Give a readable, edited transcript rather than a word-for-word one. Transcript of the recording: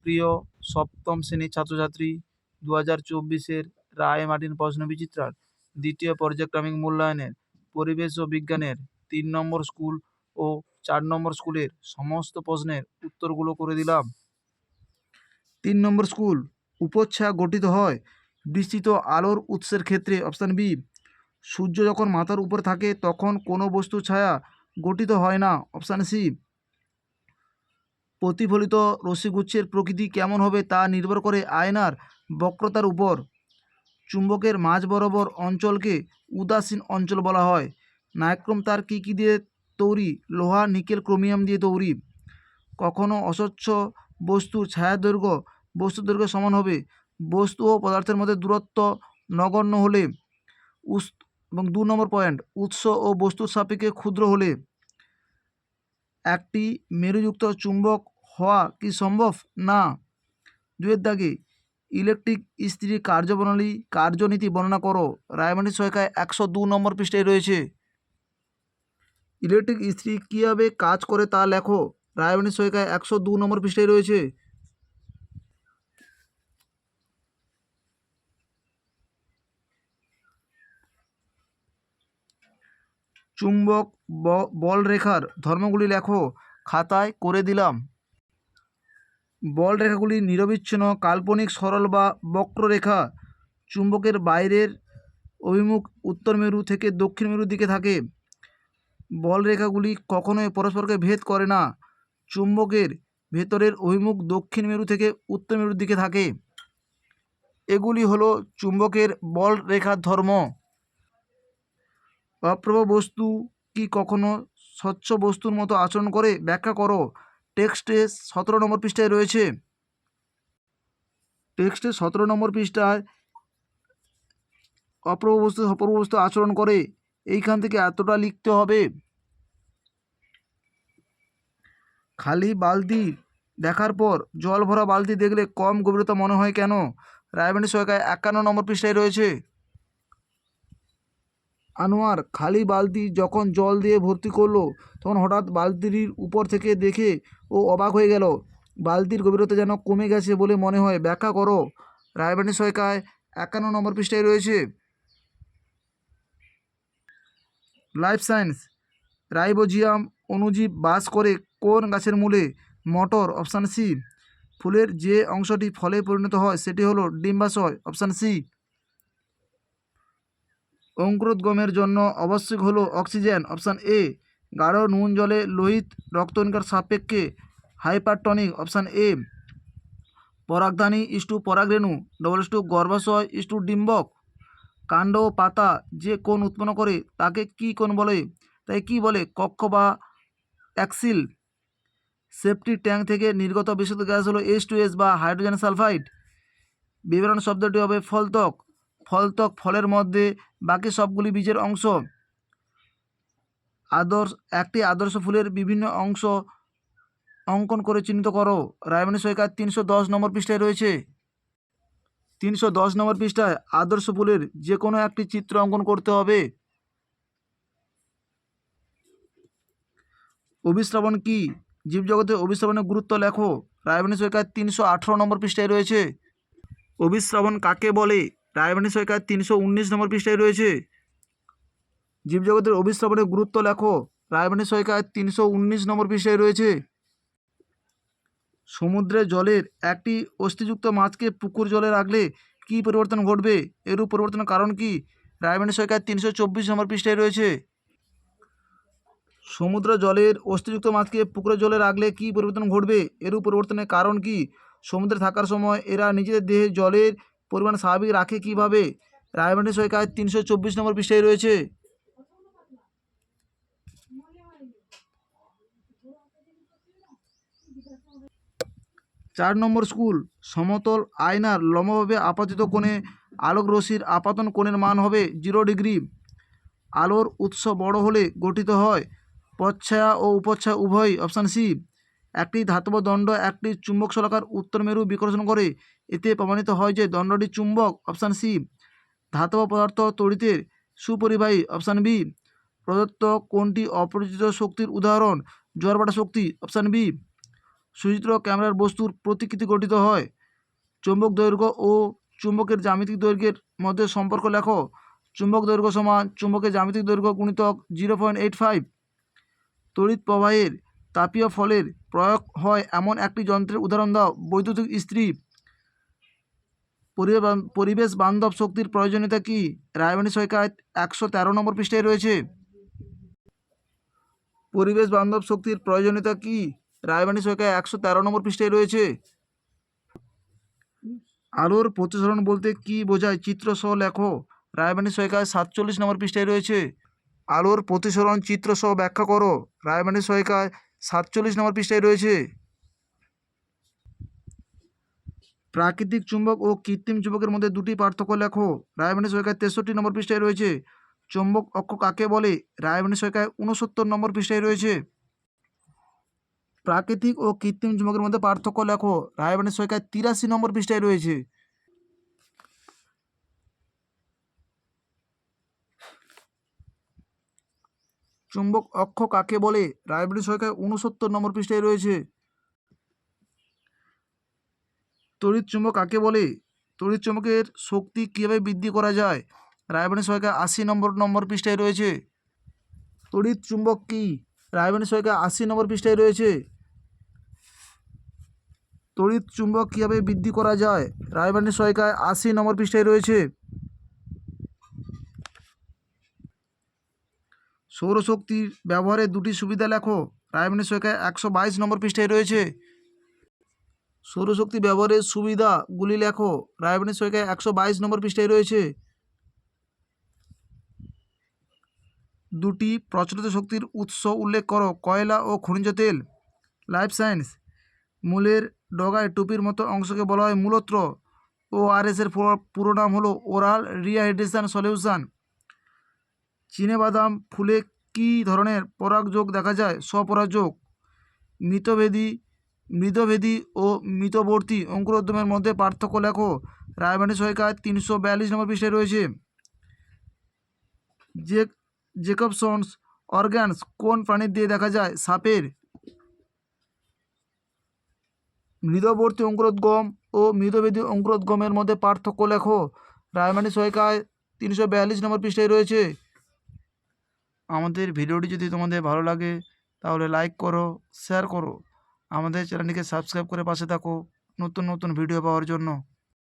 প্রিয় সপ্তম শ্রেণীর ছাত্রছাত্রী, 2024-এর রায় মার্টিন প্রশ্ন বিচিত্রার দ্বিতীয় পর্যায়ক্রমিক মূল্যায়নের পরিবেশ ও বিজ্ঞানের 3 নম্বর স্কুল ও 4 নম্বর স্কুলের সমস্ত প্রশ্নের উত্তরগুলো করে দিলাম। 3 নম্বর স্কুল, উপচ্ছায়া গঠিত হয় বিস্তৃত আলোর উৎসের ক্ষেত্রে। অপশান বি, সূর্য যখন মাথার উপর থাকে তখন কোনো বস্তু ছায়া গঠিত হয় না। অপশান সি, প্রতিফলিত রশ্মিগুচ্ছের প্রকৃতি কেমন হবে তা নির্ভর করে আয়নার বক্রতার উপর। চুম্বকের মাঝ বরাবর অঞ্চলকে উদাসীন অঞ্চল বলা হয়। নাইক্রোম তার কী কী দিয়ে তৈরি? লোহা, নিকেল, ক্রোমিয়াম দিয়ে তৈরি। কখনো অস্বচ্ছ বস্তুর ছায়া দৈর্ঘ্য বস্তুর দৈর্ঘ্য সমান হবে বস্তু ও পদার্থের মধ্যে দূরত্ব নগণ্য হলে। এবং 2 নম্বর পয়েন্ট, উৎস ও বস্তুর সাপেক্ষে ক্ষুদ্র হলে। একটি মেরুযুক্ত চুম্বক হওয়া কি সম্ভব? না। 2-এর দাগে, ইলেকট্রিক ইস্ত্রির কার্যপ্রণালী কার্যনীতি বর্ণনা করো। রায়মার্টিন সহায়িকায় 102 নম্বর পৃষ্ঠায় রয়েছে। ইলেকট্রিক ইস্ত্রি কীভাবে কাজ করে তা লেখো। রায়মার্টিন সহায়িকায় 102 নম্বর পৃষ্ঠায় রয়েছে। চুম্বক বলরেখার ধর্মগুলি লেখো। খাতায় করে দিলাম। বলরেখাগুলি নিরবিচ্ছিন্ন, কাল্পনিক, সরল বা বক্ররেখা। চুম্বকের বাইরের অভিমুখ উত্তর মেরু থেকে দক্ষিণ মেরুর দিকে থাকে। বলরেখাগুলি কখনোই পরস্পরকে ভেদ করে না। চুম্বকের ভেতরের অভিমুখ দক্ষিণ মেরু থেকে উত্তর মেরুর দিকে থাকে। এগুলি হলো চুম্বকের বলরেখার ধর্ম। অপ্রভা বস্তু কি কখনো স্বচ্ছ বস্তুর মতো আচরণ করে? ব্যাখ্যা করো। টেক্সটে 17 নম্বর পৃষ্ঠায় রয়েছে। টেক্সটে 17 নম্বর পৃষ্ঠায় অপ্রভা বস্তু অপূর্ব বস্তু আচরণ করে, এইখান থেকে এতটা লিখতে হবে। খালি বালতি দেখার পর জল ভরা বালতি দেখলে কম গভীরতা মনে হয় কেন? রায়মার্টিন সহায়িকায় 51 নম্বর পৃষ্ঠায় রয়েছে। আনোয়ার খালি বালতি যখন জল দিয়ে ভর্তি করলো তখন হঠাৎ বালতির উপর থেকে দেখে ও অবাক হয়ে গেল। বালতির গভীরতা যেন কমে গেছে বলে মনে হয়। ব্যাখ্যা করো। রায়মার্টিন সহায়িকায় 51 নম্বর পৃষ্ঠায় রয়েছে। লাইফ সায়েন্স, রাইবোজিয়াম অণুজীব বাস করে কোন গাছের মূলে? মটর। Option C. ফুলের যে অংশটি ফলে পরিণত হয় সেটি হলো ডিম্বাশয়। Option C. অঙ্কুরোদ্গমের জন্য আবশ্যক হলো অক্সিজেন। Option A. গাঢ় নুন জলে লোহিত রক্তকণিকার সাপেক্ষে হাইপারটনিক। Option A. পরাগধানী ইস্টু পরাগরেণু = গর্ভাশয় ইস্টু ডিম্বক। কাণ্ড ও পাতা যে কোণ উৎপন্ন করে তাকে কি কোণ বলে? তাই কি বলে? কক্ষ বা অ্যাক্সিল। সেপটিক ট্যাঙ্ক থেকে নির্গত বিশুদ্ধ গ্যাস হলো H2S বা হাইড্রোজেন সালফাইড। বিবরণ শব্দটি হবে ফলত্বক। ফলত্বক ফলের মধ্যে বাকি সবগুলি বীজের অংশ। একটি আদর্শ ফুলের বিভিন্ন অংশ অঙ্কন করে চিহ্নিত করো। রায়মার্টিন সহায়িকায় 310 নম্বর পৃষ্ঠায় রয়েছে। 310 নম্বর পৃষ্ঠায় আদর্শ ফুলের যে কোনো একটি চিত্র অঙ্কন করতে হবে। অভিস্রাবণ কি? জীবজগতে অভিস্রাবণের গুরুত্ব লেখো। রায়মার্টিন সহায়িকায় 318 নম্বর পৃষ্ঠায় রয়েছে। অভিস্রাবণ কাকে বলে? রায়মার্টিন সহায়িকায় 319 নম্বর পৃষ্ঠায় রয়েছে। জীবজগতের অভিস্রাবণের গুরুত্ব লেখো। রায়মার্টিন সহায়িকায় 319 নম্বর পৃষ্ঠায় রয়েছে। সমুদ্রের জলের একটি অস্থিযুক্ত মাছকে পুকুর জলে রাখলে কী পরিবর্তন ঘটবে? এরূপ পরিবর্তনের কারণ কি? রায়মার্টিন সহায়িকায় 324 নম্বর পৃষ্ঠায় রয়েছে। সমুদ্র জলের অস্থিযুক্ত মাছকে পুকুরের জলে রাখলে কী পরিবর্তন ঘটবে? এরূপ পরিবর্তনের কারণ কি? সমুদ্রে থাকার সময় এরা নিজেদের দেহে জলের পরিমাণ স্বাভাবিক রাখে কীভাবে? রায়মার্টিন সহায়িকায় 324 নম্বর পৃষ্ঠায় রয়েছে। চার নম্বর স্কুল, সমতল আয়নার লম্বভাবে আপতিত কোণে আলোক রশ্মির আপাতন কোণের মান হবে 0 ডিগ্রি। আলোর উৎস বড় হলে গঠিত হয় পশ্ছায়া ও উপচ্ছায়া উভয়ই। Option C. একটি ধাতব দণ্ড একটি চুম্বক শলাকার উত্তর মেরু বিকর্ষণ করে, এতে প্রমাণিত হয় যে দণ্ডটি চুম্বক। Option C. ধাতব পদার্থ তড়িতের সুপরিবাহী। Option B. প্রদত্ত কোনটি অপরিচিত শক্তির উদাহরণ? জোয়ারভাটা শক্তি। Option B. সুচিত্র ক্যামেরার বস্তুর প্রতিকৃতি গঠিত হয়। চুম্বক দৈর্ঘ্য ও চুম্বকের জ্যামিতিক দৈর্ঘ্যের মধ্যে সম্পর্ক লেখো। চুম্বক দৈর্ঘ্য সমান চুম্বকের জ্যামিতিক দৈর্ঘ্য গুণিতক 0.85। তড়িৎ প্রবাহের তাপীয় ফলের প্রয়োগ হয় এমন একটি যন্ত্রের উদাহরণ দাও। বৈদ্যুতিক ইস্ত্রি। পরিবেশ বান্ধব শক্তির প্রয়োজনীয়তা কি? রায়বাণী সৈকত 113 নম্বর পৃষ্ঠায় রয়েছে। পরিবেশ বান্ধব শক্তির প্রয়োজনীয়তা কি? রায়বাণী সৈকত 113 নম্বর পৃষ্ঠায় রয়েছে। আলোর প্রতিসরণ বলতে কি বোঝায়? চিত্র সহ লেখো। রায়বাণী সৈকত 47 নম্বর পৃষ্ঠায় রয়েছে। আলোর প্রতিসরণ চিত্র সহ ব্যাখ্যা করো। রায়বাণী সৈকত 47 নম্বর পৃষ্ঠায় রয়েছে। প্রাকৃতিক চুম্বক ও কৃত্রিম চুম্বকের মধ্যে দুটি পার্থক্য লেখো। রায়বাণী সৈকত 63 নম্বর পৃষ্ঠায় রয়েছে। চুম্বক অক্ষ কাকে বলে? রায়বাণী সৈকত 69 নম্বর পৃষ্ঠায় রয়েছে। প্রাকৃতিক ও কৃত্রিম চুম্বকের মধ্যে পার্থক্য লেখো। রায়বাণী সৈকত 83 নম্বর পৃষ্ঠায় রয়েছে। চুম্বক অক্ষ কাকে বলে? রায়বাণী সৈকত 69 নম্বর পৃষ্ঠায় রয়েছে। তড়িৎ চুম্বক কাকে বলে? তড়িৎ চুম্বকের শক্তি কীভাবে বৃদ্ধি করা যায়? রায়বাণী সৈকত 80 নম্বর পৃষ্ঠায় রয়েছে। তড়িৎ চুম্বক কি? রায়বাণী সৈকত 80 নম্বর পৃষ্ঠায় রয়েছে। তড়িৎ চুম্বক কীভাবে বৃদ্ধি করা যায়? রায়বাণী সৈকত 80 নম্বর পৃষ্ঠায় রয়েছে। সৌরশক্তির ব্যবহারের দুটি সুবিধা লেখো। রায়বাণী সৈকত 122 নম্বর পৃষ্ঠায় রয়েছে। সৌরশক্তি ব্যবহারের সুবিধাগুলি লেখো। রায়বাণী সৈকত 122 নম্বর পৃষ্ঠায় রয়েছে। দুটি প্রচলিত শক্তির উৎস উল্লেখ করো। কয়লা ও খনিজ তেল। Life science. মূলের ডগায় টুপির মতো অংশকে বলা হয় মূলত্র। ORS এর পুরো নাম হলো ওরাল রিহাইড্রেশন সলিউশন। চিনেবাদাম ফুলে কী ধরনের পরাগযোগ দেখা যায়? স্বপরাগযোগ। মৃতভেদী ও মৃতবর্তী অঙ্কুরোদ্গমের মধ্যে পার্থক্য লেখো। রায়বাণী সৈকত 342 নম্বর পৃষ্ঠায় রয়েছে। জেকবসন্স অর্গানস কোন প্রাণীর দিয়ে দেখা যায়? সাপের। মৃতবর্তী অঙ্কুরোদ্গম ও মৃতভেদী অঙ্কুরোদ্গমের মধ্যে পার্থক্য লেখো। রায়বাণী সৈকত 342 নম্বর পৃষ্ঠায় রয়েছে। আমাদের ভিডিওটি যদি তোমাদের ভালো লাগে তাহলে লাইক করো, শেয়ার করো। আমাদের চ্যানেলটিকে সাবস্ক্রাইব করে পাশে থাকো নতুন নতুন ভিডিও পাওয়ার জন্য।